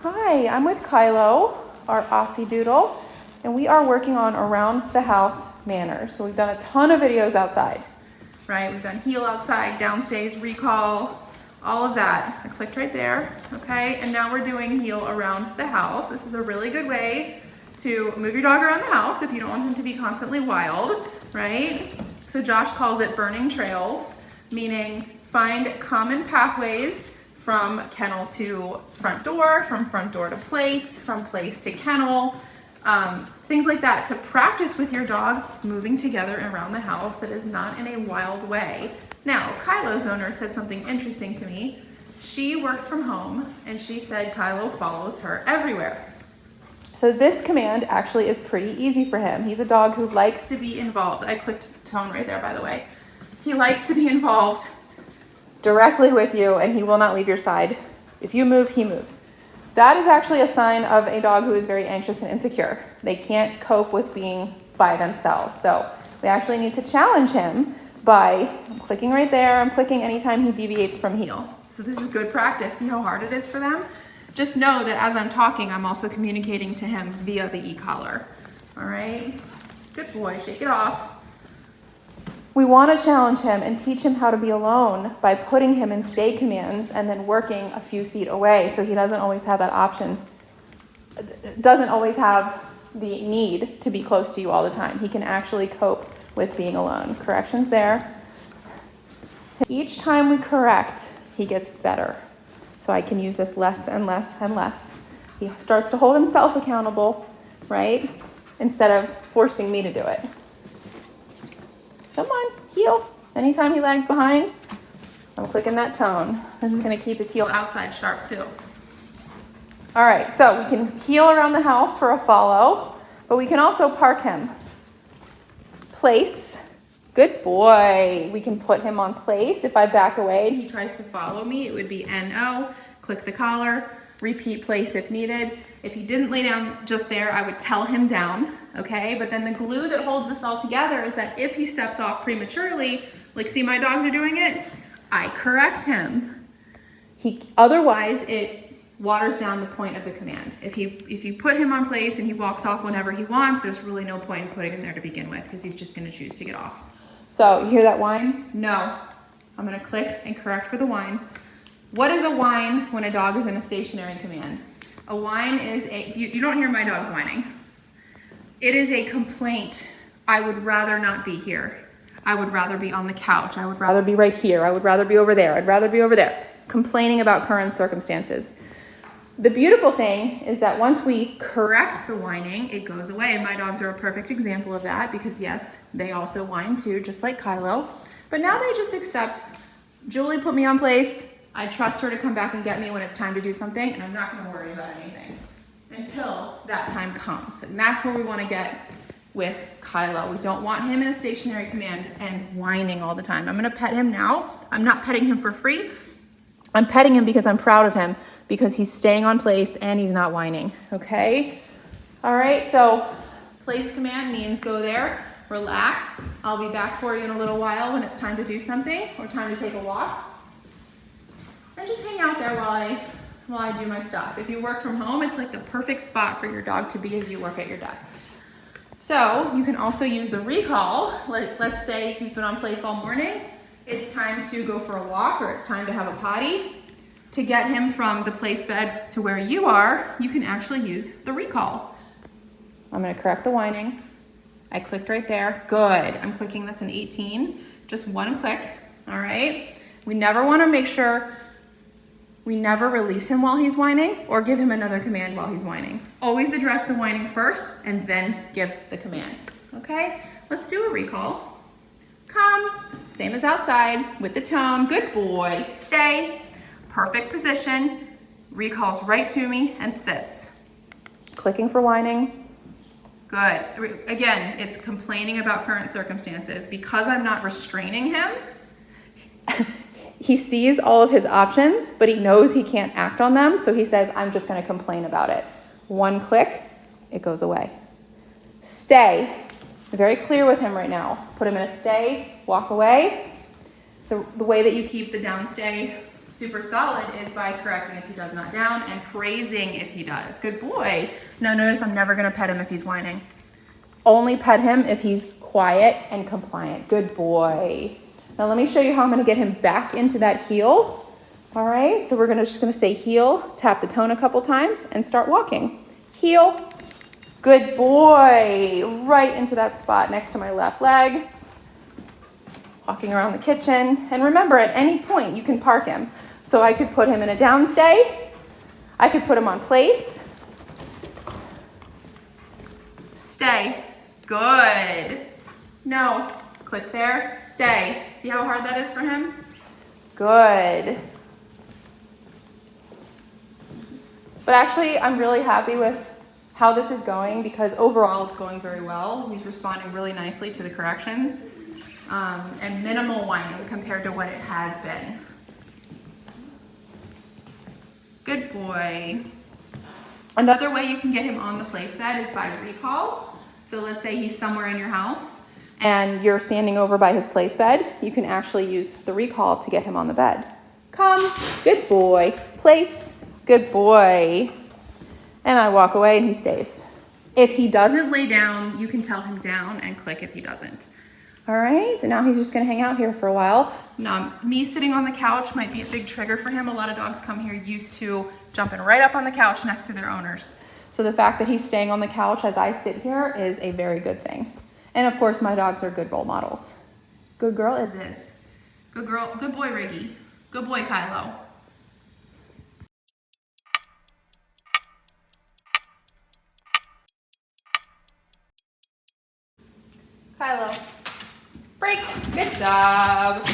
Hi, I'm with Kylo, our Aussiedoodle, and we are working on around the house manners. So we've done a ton of videos outside, right? We've done heel outside, downstairs, recall, all of that. I clicked right there, okay? And now we're doing heel around the house. This is a really good way to move your dog around the house if you don't want him to be constantly wild, right? So Josh calls it burning trails, meaning find common pathways from kennel to front door, from front door to place, from place to kennel, things like that, to practice with your dog moving together around the house that is not in a wild way. Now, Kylo's owner said something interesting to me. She works from home and she said Kylo follows her everywhere. So this command actually is pretty easy for him. He's a dog who likes to be involved. I clicked tone right there, by the way. He likes to be involved directly with you, and he will not leave your side. If you move, he moves. That is actually a sign of a dog who is very anxious and insecure. They can't cope with being by themselves. So we actually need to challenge him by clicking right there. I'm clicking anytime he deviates from heel. So this is good practice. See how hard it is for them? Just know that as I'm talking, I'm also communicating to him via the e-collar. All right? Good boy, shake it off. We want to challenge him and teach him how to be alone by putting him in stay commands and then working a few feet away, so he doesn't always have that option, doesn't always have the need to be close to you all the time. He can actually cope with being alone. Corrections there. Each time we correct, he gets better. So I can use this less and less and less. He starts to hold himself accountable, right? Instead of forcing me to do it. Come on, heel. Anytime he lags behind, I'm clicking that tone. This is going to keep his heel outside sharp too. All right, so we can heel around the house for a follow, but we can also park him. Place. Good boy. We can put him on place. If I back away and he tries to follow me, it would be NO. Click the collar. Repeat place if needed. If he didn't lay down just there, I would tell him down, okay? But then the glue that holds this all together is that if he steps off prematurely, like see my dogs are doing it, I correct him. Otherwise, it waters down the point of the command. If you put him on place and he walks off whenever he wants, there's really no point in putting him there to begin with because he's just gonna choose to get off. So you hear that whine? No. I'm gonna click and correct for the whine. What is a whine when a dog is in a stationary command? A whine is you don't hear my dogs whining. It is a complaint. I would rather not be here. I would rather be on the couch. I would rather be right here. I would rather be over there. I'd rather be over there. Complaining about current circumstances. The beautiful thing is that once we correct the whining, it goes away. And my dogs are a perfect example of that because yes, they also whine too, just like Kylo. But now they just accept, Julie put me on place. I trust her to come back and get me when it's time to do something, and I'm not going to worry about anything until that time comes. And that's where we want to get with Kylo. We don't want him in a stationary command and whining all the time. I'm going to pet him now. I'm not petting him for free. I'm petting him because I'm proud of him, because he's staying on place and he's not whining, okay? All right, so place command means go there, relax. I'll be back for you in a little while when it's time to do something or time to take a walk. And just hang out there while I do my stuff. If you work from home, it's like the perfect spot for your dog to be as you work at your desk. So you can also use the recall. Let's say he's been on place all morning. It's time to go for a walk or it's time to have a potty. To get him from the place bed to where you are, you can actually use the recall. I'm gonna correct the whining. I clicked right there. Good. I'm clicking, that's an 18. Just one click, all right? We never wanna make sure we never release him while he's whining or give him another command while he's whining. Always address the whining first and then give the command, okay? Let's do a recall. Come, same as outside with the tone. Good boy, stay, perfect position. Recalls right to me and sits. Clicking for whining. Good, again, it's complaining about current circumstances. Because I'm not restraining him, he sees all of his options, but he knows he can't act on them. So he says, I'm just gonna complain about it. One click, it goes away. Stay, very clear with him right now. Put him in a stay, walk away. The way that you keep the down stay Super solid is by correcting if he does not down and praising if he does. Good boy. Now notice I'm never gonna pet him if he's whining. Only pet him if he's quiet and compliant. Good boy. Now let me show you how I'm gonna get him back into that heel. All right, so we're just gonna say heel, tap the tone a couple times and start walking. Heel, good boy. Right into that spot next to my left leg. Walking around the kitchen. And remember, at any point you can park him. So I could put him in a down stay. I could put him on place. Stay. Good. No. Click there. Stay. See how hard that is for him? Good. But actually, I'm really happy with how this is going because overall it's going very well. He's responding really nicely to the corrections and minimal whining compared to what it has been. Good boy. Another way you can get him on the place bed is by recall. So let's say he's somewhere in your house and you're standing over by his place bed. You can actually use the recall to get him on the bed. Come, good boy. Place, good boy. And I walk away and he stays. If he doesn't lay down, you can tell him down and click if he doesn't. All right, so now he's just gonna hang out here for a while. Now, me sitting on the couch might be a big trigger for him. A lot of dogs come here used to jumping right up on the couch next to their owners. So the fact that he's staying on the couch as I sit here is a very good thing. And of course, my dogs are good role models. Good girl is this. Good girl, good boy, Riggy. Good boy, Kylo. Kylo, break, good job.